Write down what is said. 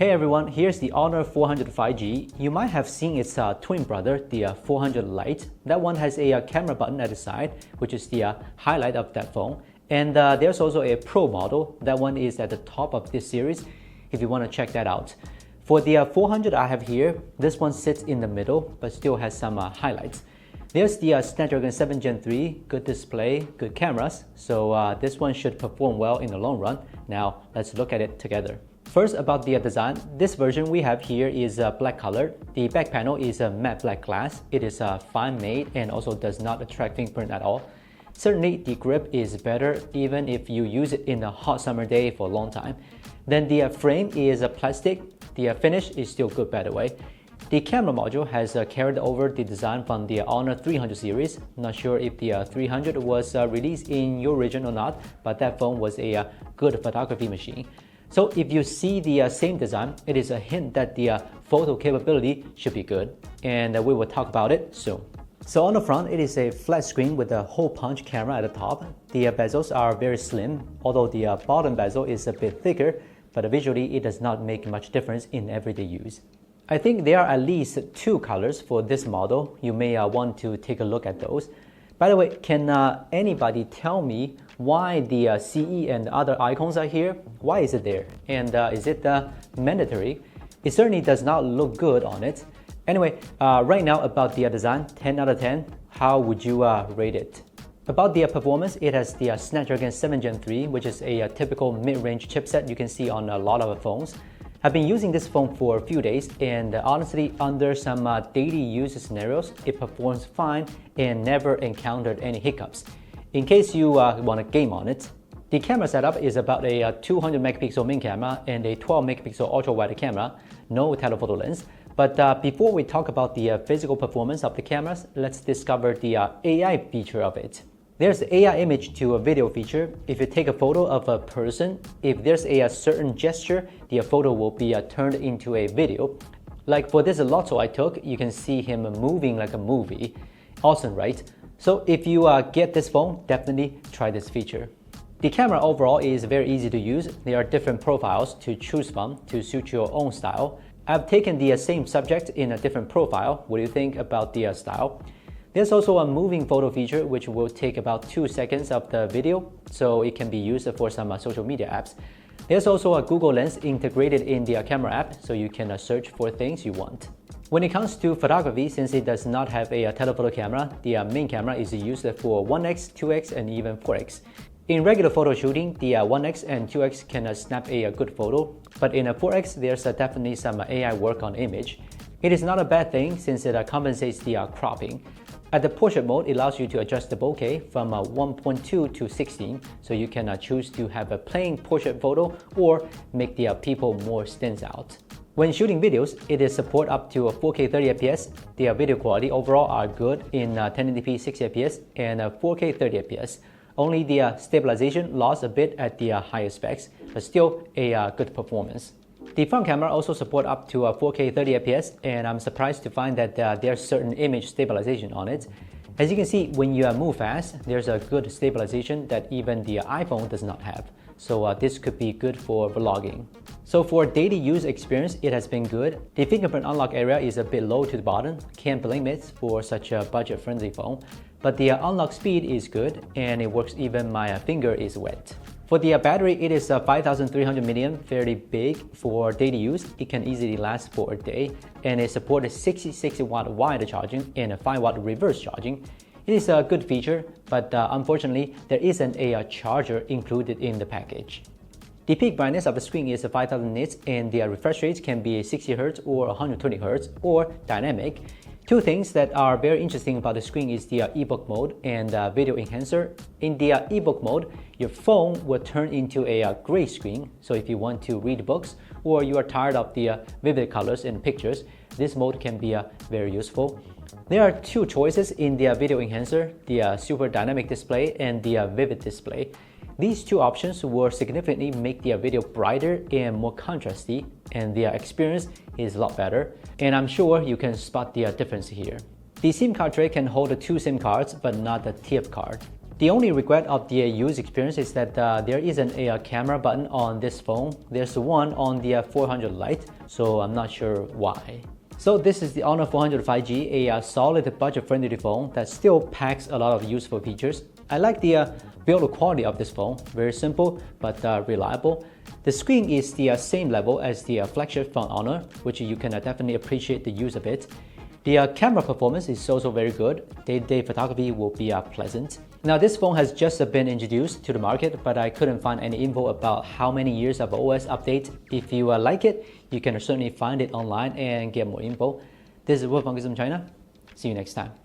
Hey everyone, here's the Honor 400 5G. You might have seen its twin brother, the 400 Lite. That one has a camera button at the side, which is the highlight of that phone. And there's also a Pro model. That one is at the top of this series, if you want to check that out. For the 400 I have here, this one sits in the middle, but still has some highlights. There's the Snapdragon 7 Gen 3, good display, good cameras. So this one should perform well in the long run. Now, let's look at it together. First, about the design, this version we have here is black colored. The back panel is a matte black glass. It is fine made and also does not attract fingerprint at all. Certainly, the grip is better even if you use it in a hot summer day for a long time. Then the frame is plastic. The finish is still good, by the way. The camera module has carried over the design from the Honor 300 series. Not sure if the 300 was released in your region or not, but that phone was a good photography machine. So if you see the same design, it is a hint that the photo capability should be good, and we will talk about it soon. So on the front, it is a flat screen with a hole punch camera at the top. The bezels are very slim, although the bottom bezel is a bit thicker, but visually it does not make much difference in everyday use. I think there are at least two colors for this model. You may want to take a look at those. By the way, can anybody tell me why the CE and other icons are here? Why is it there? And is it mandatory? It certainly does not look good on it. Anyway, right now about the design, 10 out of 10, how would you rate it? About the performance, it has the Snapdragon 7 Gen 3, which is a typical mid-range chipset you can see on a lot of phones. I've been using this phone for a few days, and honestly, under some daily use scenarios, it performs fine and never encountered any hiccups. In case you want to game on it, the camera setup is about a 200 megapixel main camera and a 12 megapixel ultra-wide camera, no telephoto lens. But before we talk about the physical performance of the cameras, let's discover the AI feature of it. There's AI image to a video feature. If you take a photo of a person, if there's a certain gesture, the photo will be turned into a video. Like for this Lotto I took, you can see him moving like a movie. Awesome, right? So if you get this phone, definitely try this feature. The camera overall is very easy to use. There are different profiles to choose from to suit your own style. I've taken the same subject in a different profile. What do you think about the style? There's also a moving photo feature which will take about 2 seconds of the video, so it can be used for some social media apps. There's also a Google Lens integrated in the camera app, so you can search for things you want. When it comes to photography, since it does not have a telephoto camera, the main camera is used for 1x, 2x, and even 4x. In regular photo shooting, the 1x and 2x can snap a good photo, but in a 4x, there's definitely some AI work on image. It is not a bad thing since it compensates the cropping. At the portrait mode, it allows you to adjust the bokeh from 1.2 to 16, so you can choose to have a plain portrait photo or make the people more stands out. When shooting videos, it is support up to 4K 30fps. The video quality overall are good in 1080p 60fps and 4K 30fps. Only the stabilization lost a bit at the higher specs, but still a good performance. The front camera also support up to 4K 30fps, and I'm surprised to find that there's certain image stabilization on it. As you can see, when you move fast, there's a good stabilization that even the iPhone does not have. So this could be good for vlogging. So for daily use experience, it has been good. The fingerprint unlock area is a bit low to the bottom. Can't blame it for such a budget-friendly phone. But the unlock speed is good, and it works even my finger is wet. For the battery, it is 5300 mAh, fairly big for daily use. It can easily last for a day, and it supports 66 watt wide charging and 5 watt reverse charging. It is a good feature, but unfortunately, there isn't a charger included in the package. The peak brightness of the screen is 5000 nits, and the refresh rate can be 60 Hz or 120 Hz or dynamic. Two things that are very interesting about the screen is the ebook mode and video enhancer. In the ebook mode, your phone will turn into a gray screen. So if you want to read books or you are tired of the vivid colors and pictures, this mode can be very useful. There are two choices in the video enhancer, the super dynamic display and the vivid display. These two options will significantly make the video brighter and more contrasty, and the experience is a lot better. And I'm sure you can spot the difference here. The SIM card tray can hold 2 SIM cards, but not the TF card. The only regret of the user experience is that there isn't a camera button on this phone. There's one on the 400 Lite, so I'm not sure why. So this is the Honor 400 5G, a solid budget-friendly phone that still packs a lot of useful features. I like the build quality of this phone, very simple but reliable. The screen is the same level as the flagship from Honor, which you can definitely appreciate the use of it. The camera performance is also very good. Day-to-day photography will be pleasant. Now this phone has just been introduced to the market, but I couldn't find any info about how many years of OS update. If you like it, you can certainly find it online and get more info. This is Wolf from Gizmochina. See you next time.